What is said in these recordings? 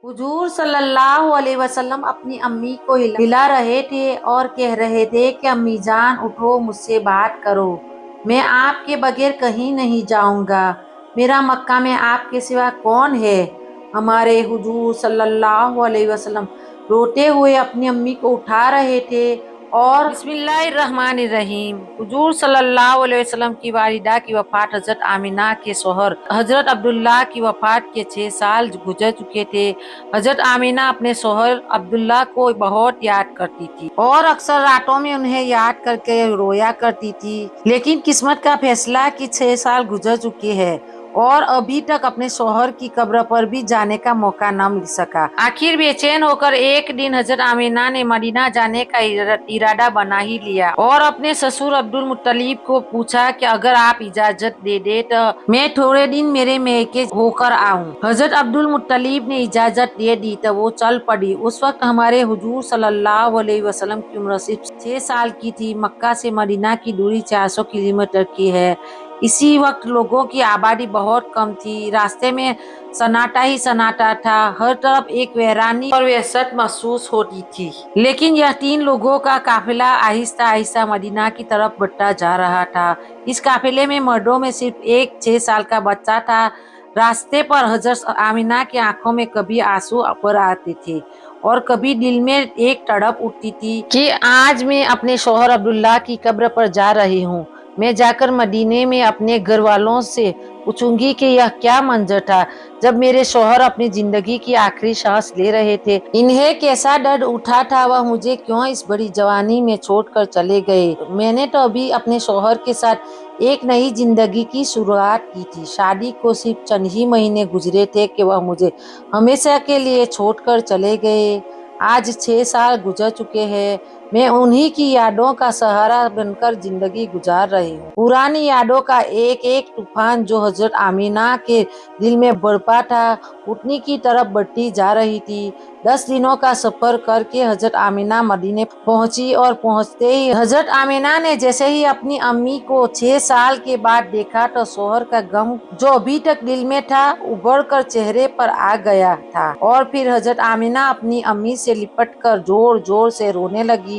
हुजूर सल्लल्लाहु अलैहि वसल्लम अपनी अम्मी को हिला रहे थे और कह रहे थे कि अम्मी जान उठो, मुझसे बात करो, मैं आपके बगैर कहीं नहीं जाऊंगा। मेरा मक्का में आपके सिवा कौन है। हमारे हुजूर सल्लल्लाहु अलैहि वसल्लम रोते हुए अपनी अम्मी को उठा रहे थे और बिस्मिल्लाहिर्रहमानिर्रहीम। हुजूर सल्लल्लाहु अलैहि वसल्लम की वालिदा की वफात हजरत आमिना के शोहर हजरत अब्दुल्ला की वफात के 6 साल गुजर चुके थे। हजरत आमिना अपने शोहर अब्दुल्ला को बहुत याद करती थी और अक्सर रातों में उन्हें याद करके रोया करती थी। लेकिन किस्मत का फैसला कि 6 साल गुजर चुके हैं और अभी तक अपने शोहर की कब्र पर भी जाने का मौका न मिल सका। आखिर बेचैन होकर एक दिन हजरत आमिना ने मदीना जाने का इरादा बना ही लिया और अपने ससुर अब्दुल मुत्तलिब को पूछा कि अगर आप इजाजत दे दे तो मैं थोड़े दिन मेरे मैके होकर आऊं। हजरत अब्दुल मुत्तलिब ने इजाजत दे दी तो वो चल पड़ी। उस वक्त हमारे हुजूर सल्लल्लाहु अलैहि वसल्लम की उम्र सिर्फ 6 साल की थी। मक्का से मदीना की दूरी 400 किलोमीटर की है। इसी वक्त लोगों की आबादी बहुत कम थी। रास्ते में सन्नाटा ही सन्नाटा था। हर तरफ एक वीरानी और वहशत महसूस होती थी। लेकिन यह 3 लोगों का काफिला आहिस्ता आहिस्ता मदीना की तरफ बढ़ता जा रहा था। इस काफिले में मर्दों में सिर्फ एक 6 साल का बच्चा था। रास्ते पर हजरत आमिना की आंखों में कभी आंसू भर आते थे और कभी दिल में एक तड़प उठती थी कि आज मैं अपने शौहर अब्दुल्ला की कब्र पर जा रही हूँ। मैं जाकर मदीने में अपने घर वालों से पूछूंगी कि यह क्या मंजर था जब मेरे शौहर अपनी जिंदगी की आखिरी सांस ले रहे थे। इन्हें कैसा दर्द उठा था, वह मुझे क्यों इस बड़ी जवानी में छोड़कर चले गए। मैंने तो अभी अपने शौहर के साथ एक नई जिंदगी की शुरुआत की थी। शादी को सिर्फ चंद ही महीने गुजरे थे कि वह मुझे हमेशा के लिए छोड़कर चले गए। आज 6 साल गुजर चुके हैं। मैं उन्हीं की यादों का सहारा बनकर जिंदगी गुजार रही हूँ। पुरानी यादों का एक एक तूफान जो हजरत आमिना के दिल में बरपा था, उठनी की तरफ बढ़ती जा रही थी। 10 दिनों का सफर करके हजरत आमिना मदीने पहुंची और पहुंचते ही हजरत आमिना ने जैसे ही अपनी अम्मी को 6 साल के बाद देखा तो शोहर का गम जो अभी तक दिल में था उभर कर चेहरे पर आ गया था और फिर हजरत आमिना अपनी अम्मी से लिपट कर जोर जोर से रोने लगी।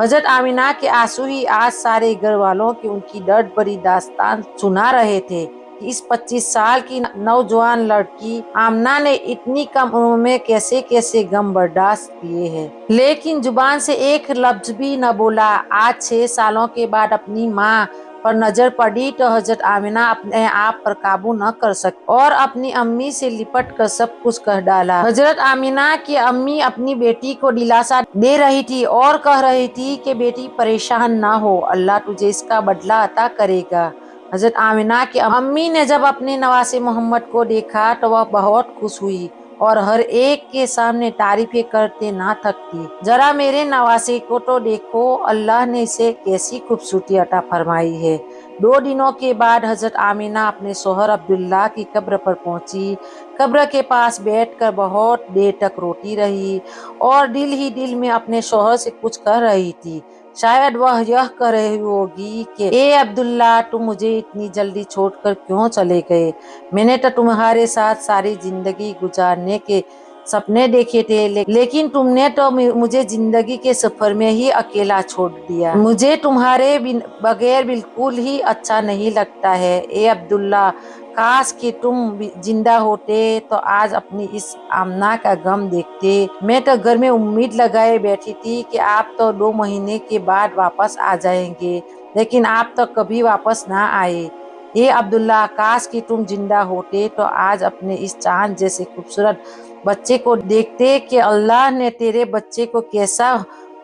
हजरत आमिना के आंसू ही आज सारे घर वालों की उनकी दर्द भरी दास्तान सुना रहे थे कि इस 25 साल की नौजवान लड़की आमना ने इतनी कम उम्र में कैसे कैसे गम बर्दाश्त किए हैं, लेकिन जुबान से एक लफ्ज भी न बोला। आज 6 सालों के बाद अपनी माँ पर नजर पड़ी तो हजरत आमिना अपने आप पर काबू न कर सकी और अपनी अम्मी से लिपट कर सब कुछ कह डाला। हजरत आमिना की अम्मी अपनी बेटी को दिलासा दे रही थी और कह रही थी कि बेटी परेशान ना हो, अल्लाह तुझे इसका बदला अता करेगा। हजरत आमिना की अम्मी ने जब अपने नवासे मोहम्मद को देखा तो वह बहुत खुश हुई और हर एक के सामने तारीफें करते ना थकती। जरा मेरे नवासे को तो देखो, अल्लाह ने इसे कैसी खूबसूरती अता फरमाई है। 2 दिनों के बाद हजरत आमिना अपने शौहर अब्दुल्ला की कब्र पर पहुंची। कब्र के पास बैठकर बहुत देर तक रोती रही और दिल ही दिल में अपने शौहर से कुछ कह रही थी। शायद वह यह कह रही होगी कि ए अब्दुल्ला, तुम मुझे इतनी जल्दी छोड़कर क्यों चले गए। मैंने तो तुम्हारे साथ सारी जिंदगी गुजारने के सपने देखे थे, लेकिन तुमने तो मुझे जिंदगी के सफर में ही अकेला छोड़ दिया। मुझे तुम्हारे बगैर बिल्कुल ही अच्छा नहीं लगता है। ए अब्दुल्ला, काश कि तुम जिंदा होते तो आज अपनी इस आमना का गम देखते। मैं तो घर में उम्मीद लगाए बैठी थी कि आप तो 2 महीने के बाद वापस आ जाएंगे, लेकिन आप तो कभी वापस ना आए। ये अब्दुल्ला, काश कि तुम जिंदा होते तो आज अपने इस चांद जैसे खूबसूरत बच्चे को देखते कि अल्लाह ने तेरे बच्चे को कैसा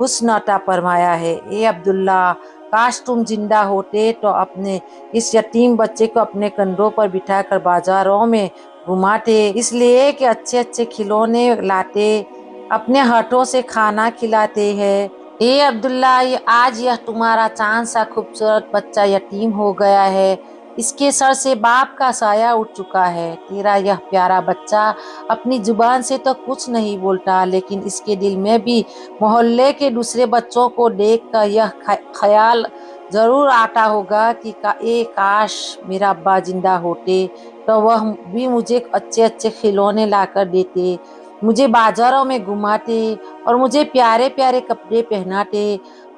हुस्न अता फरमाया है। ए अब्दुल्ला, काश तुम जिंदा होते तो अपने इस यतीम बच्चे को अपने कंधों पर बिठाकर बाजारों में घुमाते, इसलिए कि अच्छे अच्छे खिलौने लाते, अपने हाथों से खाना खिलाते हैं। ए अब्दुल्ला, आज यह तुम्हारा चांद सा खूबसूरत बच्चा यतीम हो गया है। इसके सर से बाप का साया उठ चुका है। तेरा यह प्यारा बच्चा अपनी जुबान से तो कुछ नहीं बोलता, लेकिन इसके दिल में भी मोहल्ले के दूसरे बच्चों को देखकर यह ख्याल जरूर आता होगा कि काश मेरा अब्बा जिंदा होते तो वह भी मुझे अच्छे अच्छे खिलौने लाकर देते। मुझे बाजारों में घुमाते और मुझे प्यारे प्यारे कपड़े पहनाते।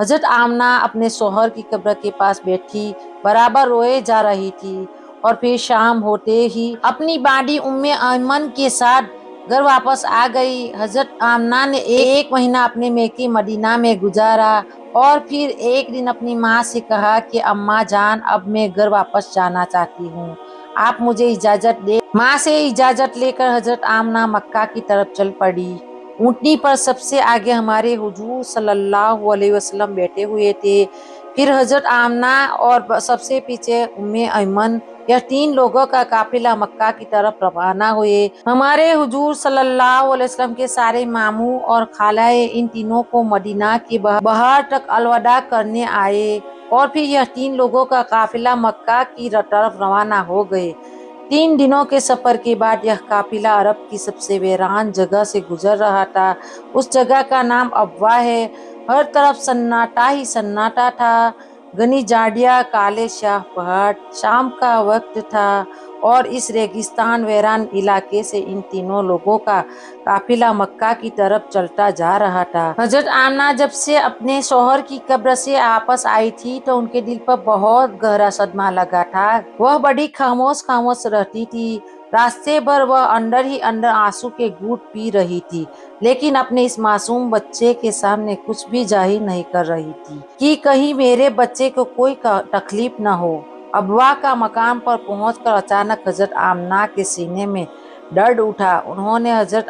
हजरत आमना अपने शौहर की कब्र के पास बैठी बराबर रोए जा रही थी और फिर शाम होते ही अपनी बाडी उम्मे ऐमन के साथ घर वापस आ गई। हजरत आमना ने एक महीना अपने मेके मदीना में गुजारा और फिर एक दिन अपनी माँ से कहा कि अम्मा जान, अब मैं घर वापस जाना चाहती हूँ, आप मुझे इजाजत दे। माँ से इजाजत लेकर हजरत आमना मक्का की तरफ चल पड़ी। ऊँटनी पर सबसे आगे हमारे हुजूर सल्लल्लाहु अलैहि वसल्लम बैठे हुए थे, फिर हजरत आमना और सबसे पीछे उम्मे ऐमन। यह 3 लोगों का काफिला मक्का की तरफ रवाना हुए। हमारे हुजूर सल्लल्लाहु अलैहि वसल्लम के सारे मामू और खालाए इन तीनों को मदीना के बाहर तक अलविदा करने आए और फिर यह 3 लोगों का काफिला मक्का की तरफ रवाना हो गए। 3 दिनों के सफर के बाद यह काफिला अरब की सबसे वीरान जगह से गुजर रहा था। उस जगह का नाम अबवा है। हर तरफ सन्नाटा ही सन्नाटा था, घनी झाड़ियाँ, काले शाह पहाड़। शाम का वक्त था और इस रेगिस्तान वीरान इलाके से इन तीनों लोगों का काफिला मक्का की तरफ चलता जा रहा था। हजरत आमना जब से अपने शौहर की कब्र से वापस आई थी तो उनके दिल पर बहुत गहरा सदमा लगा था। वह बड़ी खामोश खामोश रहती थी। रास्ते भर वह अंदर ही अंदर आंसू के घूंट पी रही थी, लेकिन अपने इस मासूम बच्चे के सामने कुछ भी जाहिर नहीं कर रही थी कि कहीं मेरे बच्चे को कोई तकलीफ न हो। अबवा का मकाम पर पहुंचकर अचानक हजरत आमना के सीने में दर्द उठा। उन्होंने हजरत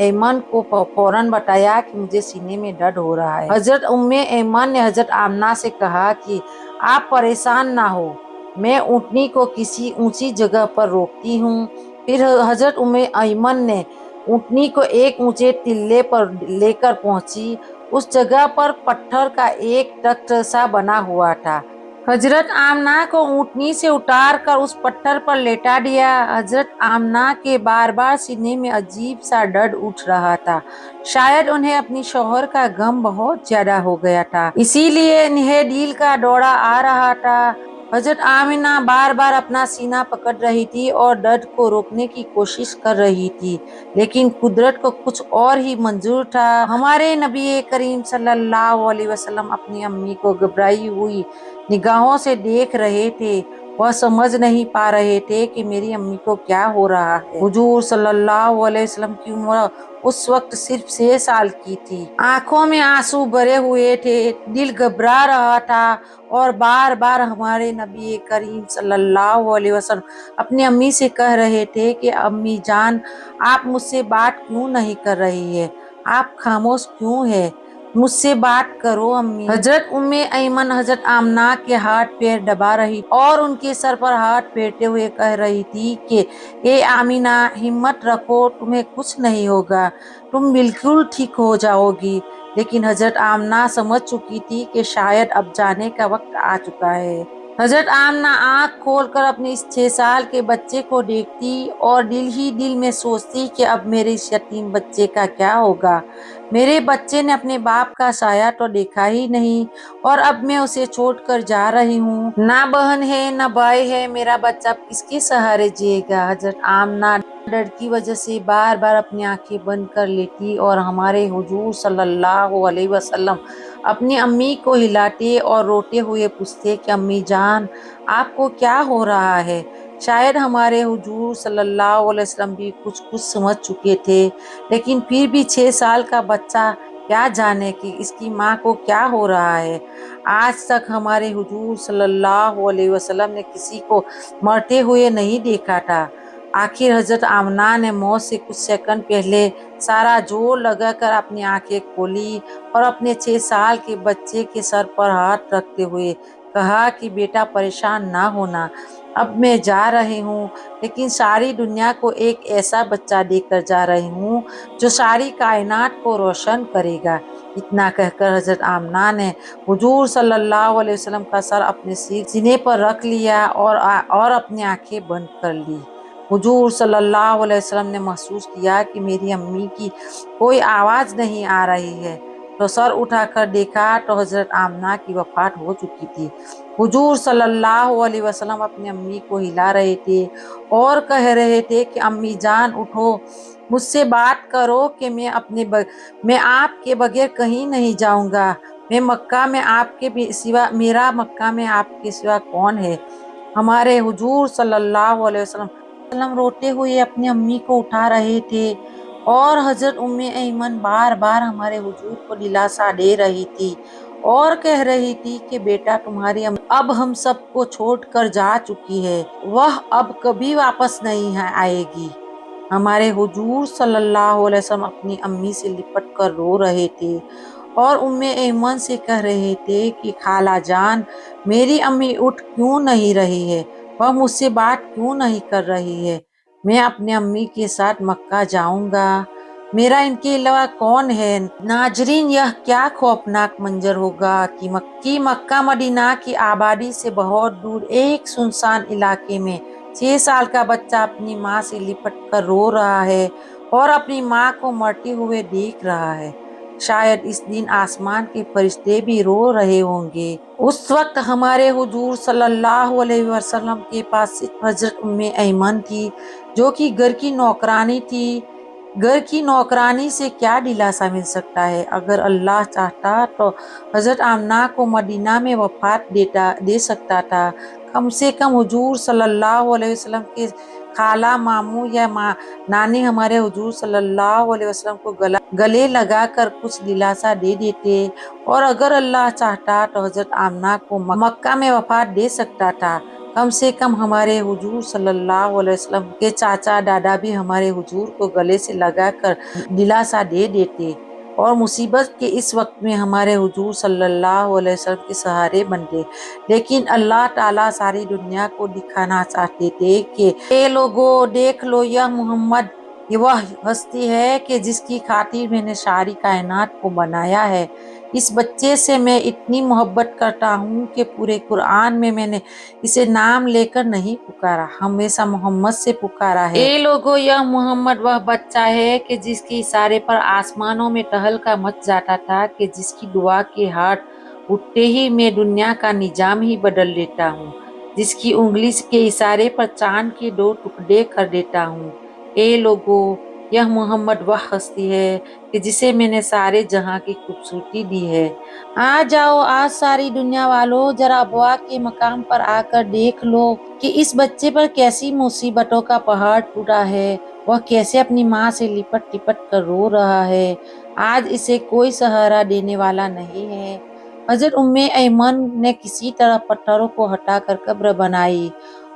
ऐमन को फौरन बताया कि मुझे सीने में दर्द हो रहा है। हजरत उम्मे ऐमन ने हजरत आमना से कहा कि आप परेशान ना हो, मैं ऊँटनी को किसी ऊंची जगह पर रोकती हूँ। फिर हजरत उम्मे ऐमन ने ऊँटनी को एक ऊंचे टिल्ले पर लेकर पहुंची। उस जगह पर पत्थर का एक तख्त सा बना हुआ था। हजरत आमना को ऊँटनी से उतार कर उस पत्थर पर लेटा दिया। हजरत आमना के बार बार सीने में अजीब सा दर्द उठ रहा था। शायद उन्हें अपनी शौहर का गम बहुत ज्यादा हो गया था, इसीलिए इन्हें दिल का दौरा आ रहा था। हजरत आमिना बार बार अपना सीना पकड़ रही थी और दर्द को रोकने की कोशिश कर रही थी, लेकिन कुदरत को कुछ और ही मंजूर था। हमारे नबी करीम सल्लल्लाहु अलैहि वसल्लम अपनी अम्मी को घबराई हुई निगाहों से देख रहे थे। वह समझ नहीं पा रहे थे कि मेरी अम्मी को क्या हो रहा है। हुजूर सल्लल्लाहु अलैहि वसल्लम की उम्र उस वक्त सिर्फ 6 साल की थी। आंखों में आंसू भरे हुए थे, दिल घबरा रहा था और बार बार हमारे नबी करीम सल्लल्लाहु अलैहि वसल्लम अपनी अम्मी से कह रहे थे कि अम्मी जान, आप मुझसे बात क्यों नहीं कर रही है, आप खामोश क्यों है, मुझसे बात करो अम्मी। हजरत उम्मे ऐमन हजरत आमना के हाथ पैर दबा रही और उनके सर पर हाथ फेरते हुए कह रही थी कि ए आमीना, हिम्मत रखो, तुम्हें कुछ नहीं होगा, तुम बिल्कुल ठीक हो जाओगी। लेकिन हजरत आमना समझ चुकी थी कि शायद अब जाने का वक्त आ चुका है। हजरत आमना आंख खोलकर अपने इस 6 साल के बच्चे को देखती और दिल ही दिल में सोचती कि अब मेरे इस यतीम बच्चे का क्या होगा। मेरे बच्चे ने अपने बाप का साया तो देखा ही नहीं और अब मैं उसे छोड़कर जा रही हूँ। ना बहन है ना भाई है, मेरा बच्चा अब किसके सहारे जिएगा। हजरत आमना डर की वजह से बार बार अपनी आंखें बंद कर लेती और हमारे हुजूर सल्लल्लाहु अलैहि वसल्लम अपनी अम्मी को हिलाते और रोते हुए पूछते कि अम्मी जान, आपको क्या हो रहा है। शायद हमारे हुजूर सल्लल्लाहु अलैहि वसल्लम भी कुछ समझ चुके थे, लेकिन फिर भी 6 साल का बच्चा क्या जाने कि इसकी माँ को क्या हो रहा है। आज तक हमारे हुजूर सल्लल्लाहु अलैहि वसल्लम ने किसी को मरते हुए नहीं देखा था। आखिर हजरत आमना ने मौत से कुछ सेकंड पहले सारा जोर लगाकर अपनी आंखें खोली और अपने 6 साल के बच्चे के सर पर हाथ रखते हुए कहा कि बेटा परेशान ना होना, अब मैं जा रही हूँ, लेकिन सारी दुनिया को एक ऐसा बच्चा देकर जा रही हूँ जो सारी कायनात को रोशन करेगा। इतना कहकर हजरत आमना ने हुजूर सल्लल्लाहु अलैहि वसल्लम का सर अपने सीने पर रख लिया और अपनी आंखें बंद कर ली। हुजूर सल्लल्लाहु अलैहि वसल्लम ने महसूस किया कि मेरी अम्मी की कोई आवाज नहीं आ रही है, तो सर उठाकर देखा तो हजरत आमना की वफात हो चुकी थी। हुजूर सल्लल्लाहु अलैहि वसल्लम अपनी अम्मी को हिला रहे थे और कह रहे थे कि अम्मी जान उठो, مجھ سے بات کرو کہ میں آپ کے بغیر کہیں نہیں جاؤں گا۔ میرا مکہ میں آپ کے سوا کون ہے؟ ہمارے حضور صلی اللہ علیہ وسلم روتے ہوئے اپنی امی کو اٹھا رہے تھے اور حضرت ایمن بار بار ہمارے حضور کو دلاسا دے رہی تھی اور کہہ رہی تھی کہ بیٹا تمہاری امی اب ہم سب کو چھوڑ کر جا چکی ہے، وہ اب کبھی واپس نہیں آئے گی۔ ہمارے حضور صلی اللہ علیہ وسلم اپنی امی سے لپٹ کر رو رہے تھے اور ایمن سے کہہ رہے تھے کہ خالہ جان، میری امی اٹھ کیوں نہیں رہی ہے؟ وہ مجھ سے بات کیوں نہیں کر رہی ہے؟ میں اپنی امی کے ساتھ مکہ جاؤں گا، میرا ان کے علاوہ کون ہے؟ ناظرین، یہ کیا خوفناک منظر ہوگا کہ مکہ مدینہ کی آبادی سے بہت دور ایک سنسان علاقے میں 6 سال کا بچہ اپنی ماں سے لپٹ کر رو رہا ہے اور اپنی ماں کو مرتے ہوئے دیکھ رہا ہے۔ شاید اس دن آسمان کے فرشتے بھی رو رہے ہوں گے۔ اس وقت ہمارے حضور صلی اللہ علیہ وسلم کے پاس صرف حضرت ایمن تھی، جو کہ گھر کی نوکرانی تھی۔ گھر کی نوکرانی سے کیا دلاسا مل سکتا ہے؟ اگر اللہ چاہتا تو حضرت آمنہ کو مدینہ میں وفات دے سکتا تھا۔ کم سے کم حضور صلی اللہ علیہ وسلم کے خالہ، ماموں یا نانی ہمارے حضور صلی اللہ علیہ وسلم کو گلے لگا کر کچھ دلاسا دے دیتے، اور اگر اللہ چاہتا تو حضرت آمنہ کو مکہ میں وفات دے سکتا تھا۔ کم سے کم ہمارے حضور صلی اللہ علیہ وسلم کے چاچا دادا بھی ہمارے حضور کو گلے سے لگا کر دلاسا دے دیتے اور مصیبت کے اس وقت میں ہمارے حضور صلی اللہ علیہ وسلم کے سہارے بنتے۔ لیکن اللہ تعالیٰ ساری دنیا کو دکھانا چاہتے تھے کہ اے لوگو، دیکھ لو، یہ محمد وہ ہستی ہے کہ جس کی خاطر میں نے ساری کائنات کو بنایا ہے۔ اس بچے سے میں اتنی محبت کرتا ہوں کہ پورے قرآن میں نے اسے نام لے کر نہیں پکارا، ہمیشہ محمد سے پکارا ہے۔ اے لوگو، یہ محمد وہ بچہ ہے کہ جس کے اشارے پر آسمانوں میں تہلکہ مچ جاتا تھا، کہ جس کی دعا کے ہاتھ اٹھتے ہی میں دنیا کا نظام ہی بدل دیتا ہوں، جس کی انگلی کے اشارے پر چاند کے 2 ٹکڑے کر دیتا ہوں۔ اے لوگو، یہ محمد وہ ہستی ہے کہ جسے میں نے سارے جہاں کی خوبصورتی دی ہے۔ آ جاؤ، آج ساری دنیا والوں، ذرا ابوا کے مقام پر آ کر دیکھ لو کہ اس بچے پر کیسی مصیبتوں کا پہاڑ ٹوٹا ہے۔ وہ کیسے اپنی ماں سے لپٹ کر رو رہا ہے۔ آج اسے کوئی سہارا دینے والا نہیں ہے۔ حضرت ایمن نے کسی طرح پتھروں کو ہٹا کر قبر بنائی،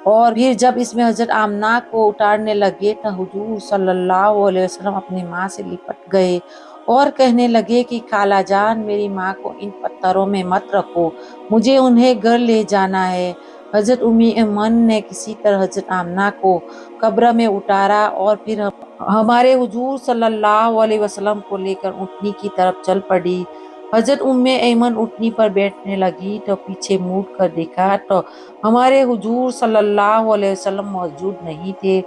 اور پھر جب اس میں حضرت آمنہ کو اتارنے لگے تو حضور صلی اللہ علیہ وسلم اپنی ماں سے لپٹ گئے اور کہنے لگے کہ خالہ جان، میری ماں کو ان پتھروں میں مت رکھو، مجھے انہیں گھر لے جانا ہے۔ حضرت ایمن نے کسی طرح حضرت آمنہ کو قبر میں اتارا اور پھر ہمارے حضور صلی اللہ علیہ وسلم کو لے کر اونٹنی کی طرف چل پڑی۔ حضرت ایمن اونٹنی پر بیٹھنے لگی تو پیچھے مڑ کر دیکھا تو ہمارے حضور صلی اللہ علیہ وسلم موجود نہیں تھے۔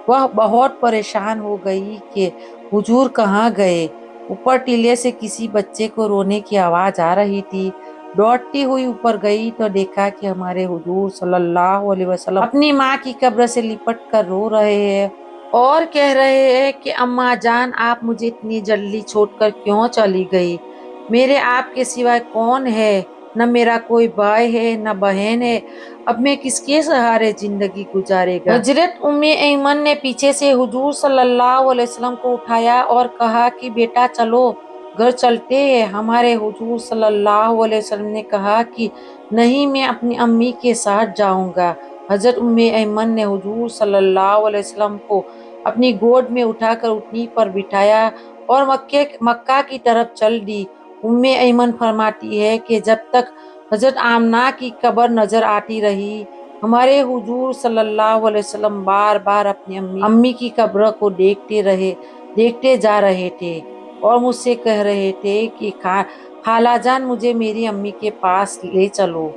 وہ بہت پریشان ہو گئی کہ حضور کہاں گئے۔ اوپر ٹیلے سے کسی بچے کو رونے کی آواز آ رہی تھی۔ دوڑتی ہوئی اوپر گئی تو دیکھا کہ ہمارے حضور صلی اللہ علیہ وسلم اپنی ماں کی قبر سے لپٹ کر رو رہے ہیں اور کہہ رہے ہیں کہ اماں جان، آپ مجھے اتنی جلدی چھوڑ کر کیوں چلی گئی؟ میرے آپ کے سوائے کون ہے؟ نہ میرا کوئی بھائی ہے نہ بہن ہے، اب میں کس کے سہارے زندگی گزارے گا؟ حضرت ایمن نے پیچھے سے حضور صلی اللہ علیہ وسلم کو اٹھایا اور کہا کہ بیٹا چلو، گھر چلتے ہیں۔ ہمارے حضور صلی اللہ علیہ وسلم نے کہا کہ نہیں، میں اپنی امی کے ساتھ جاؤں گا۔ حضرت ایمن نے حضور صلی اللہ علیہ وسلم کو اپنی گود میں اٹھا کر اونٹنی پر بٹھایا اور مکہ کی طرف چل دی۔ ایمن فرماتی ہے کہ جب تک حضرت آمنہ کی قبر نظر آتی رہی، ہمارے حضور صلی اللہ علیہ وسلم بار بار اپنی امی کی قبر کو دیکھتے جا رہے تھے اور مجھ سے کہہ رہے تھے کہ خالہ جان، مجھے میری امی کے پاس لے چلو،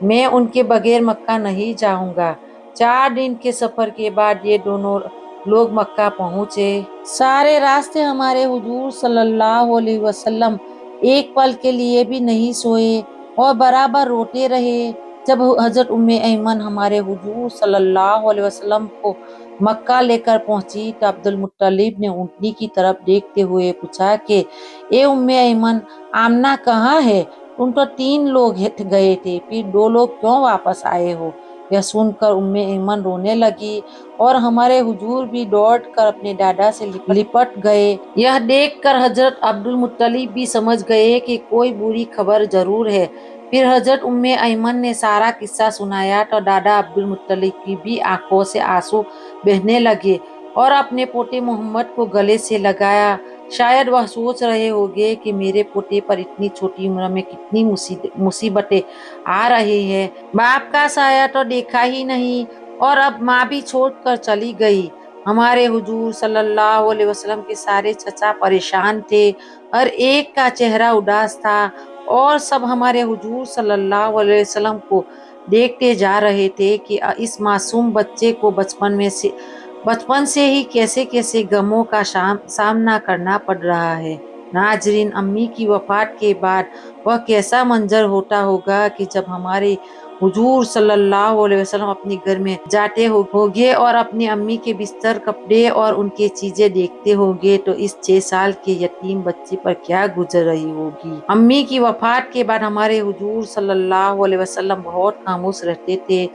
میں ان کے بغیر مکہ نہیں جاؤں گا۔ 4 دن کے سفر کے بعد یہ دونوں لوگ مکہ پہنچے۔ سارے راستے ہمارے حضور صلی اللہ علیہ وسلم ایک پل کے لیے بھی نہیں سوئے اور برابر روتے رہے۔ जब हजरत उम्मे ऐमन हमारे हुजूर सल्लल्लाहु अलैहि वसल्लम को मक्का लेकर पहुंची तो अब्दुल मुत्तलिब ने ऊँटनी की तरफ देखते हुए पूछा कि ए उम्मे ऐमन, आमना कहाँ है? तुम तो 3 लोग गए थे, फिर 2 लोग क्यों वापस आए हो? यह सुनकर उम्मे ऐमन रोने लगी और हमारे हुजूर भी दौड़कर अपने दादा से लिपट गए। यह देखकर हजरत अब्दुल मुत्तलिब भी समझ गए कि कोई बुरी खबर जरूर है। फिर हजरत उम्मे ऐमन ने सारा किस्सा सुनाया तो दादा अब्दुल मुत्तलिब की भी आंखों से आंसू बहने लगे और अपने पोते मोहम्मद को गले से लगाया। शायद वह सोच रहे होंगे कि मेरे पोते पर इतनी छोटी उम्र में कितनी मुसीबतें आ रही है। बाप का साया तो देखा ही नहीं और अब माँ भी छोड़कर चली गई। हमारे हुजूर सल्लल्लाहु अलैहि वसल्लम के सारे चचा परेशान थे, हर एक का चेहरा उदास था और सब हमारे हुजूर सल्लल्लाहु अलैहि वसल्लम को देखते जा रहे थे कि इस मासूम बच्चे को बचपन से ही कैसे कैसे गमों का सामना करना पड़ रहा है। नाजरीन, अम्मी की वफात के बाद वह कैसा मंजर होता होगा कि जब हमारे हुजूर सल्लल्लाहु अलैहि वसल्लम अपने घर में जाते होंगे और अपनी अम्मी के बिस्तर, कपड़े और उनके चीजें देखते होंगे तो इस 6 साल के यतीम बच्चे पर क्या गुजर रही होगी। अम्मी की वफात के बाद हमारे हुजूर सल्लल्लाहु अलैहि वसल्लम बहुत खामोश रहते थे,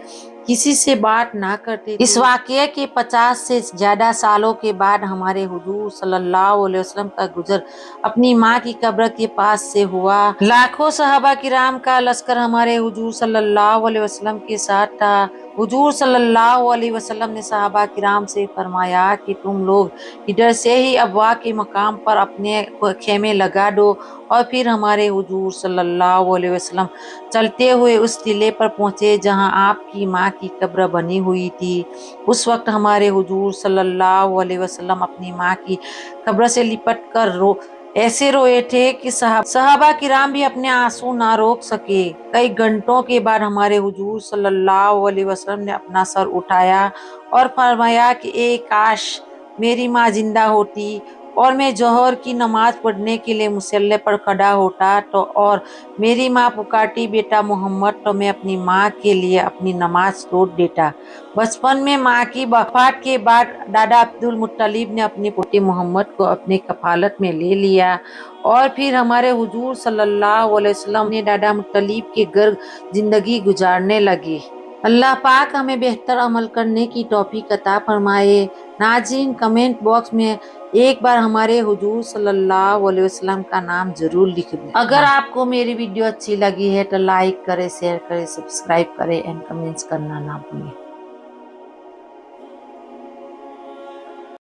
किसी से बात ना करते थे। इस वाकये के 50 से ज्यादा सालों के बाद हमारे हुजूर सल्लल्लाहु अलैहि वसल्लम का गुजर अपनी माँ की कब्र के पास से हुआ। लाखों सहाबा किराम का लश्कर हमारे हुजूर सल्लल्लाहु अलैहि वसल्लम के साथ था। हुजूर सल्लल्लाहु अलैहि वसल्लम ने सहाबा किराम से फरमाया कि तुम लोग इधर से ही अबवा के मकाम पर अपने खेमे लगा दो और फिर हमारे हुजूर सल्लल्लाहु अलैहि वसल्लम चलते हुए उस टीले पर पहुंचे जहां आपकी माँ की कब्र बनी हुई थी। उस वक्त हमारे हुजूर सल्लल्लाहु अलैहि वसल्लम अपनी माँ की कब्र से लिपट कर ऐसे रोए थे कि सहाबा किराम भी अपने आंसू ना रोक सके। कई घंटों के बाद हमारे हुजूर सल्लल्लाहु अलैहि वसल्लम ने अपना सर उठाया और फरमाया कि ए काश मेरी माँ जिंदा होती और मैं जोहर की नमाज पढ़ने के लिए मुसल्ले पर खड़ा होता तो और मेरी माँ पुकारती बेटा मोहम्मद तो मैं अपनी माँ के लिए अपनी नमाज तोड़ देता। बचपन में माँ की वफात के बाद दादा अब्दुल मुत्तलिब ने अपने पोते मोहम्मद को अपने कफालत में ले लिया और फिर हमारे हुजूर सल्लल्लाहु अलैहि वसल्लम ने दादा मुत्तलिब के घर जिंदगी गुजारने लगे। अल्लाह पाक हमें बेहतर अमल करने की तौफीक अता फरमाए। नाज़रीन, कमेंट बॉक्स में एक बार हमारे हुजूर सल्लल्लाहु अलैहि वसल्लम का नाम जरूर लिख दें। अगर आपको मेरी वीडियो अच्छी लगी है तो लाइक करें, शेयर करें, सब्सक्राइब करें एंड कमेंट्स करना ना भूलें।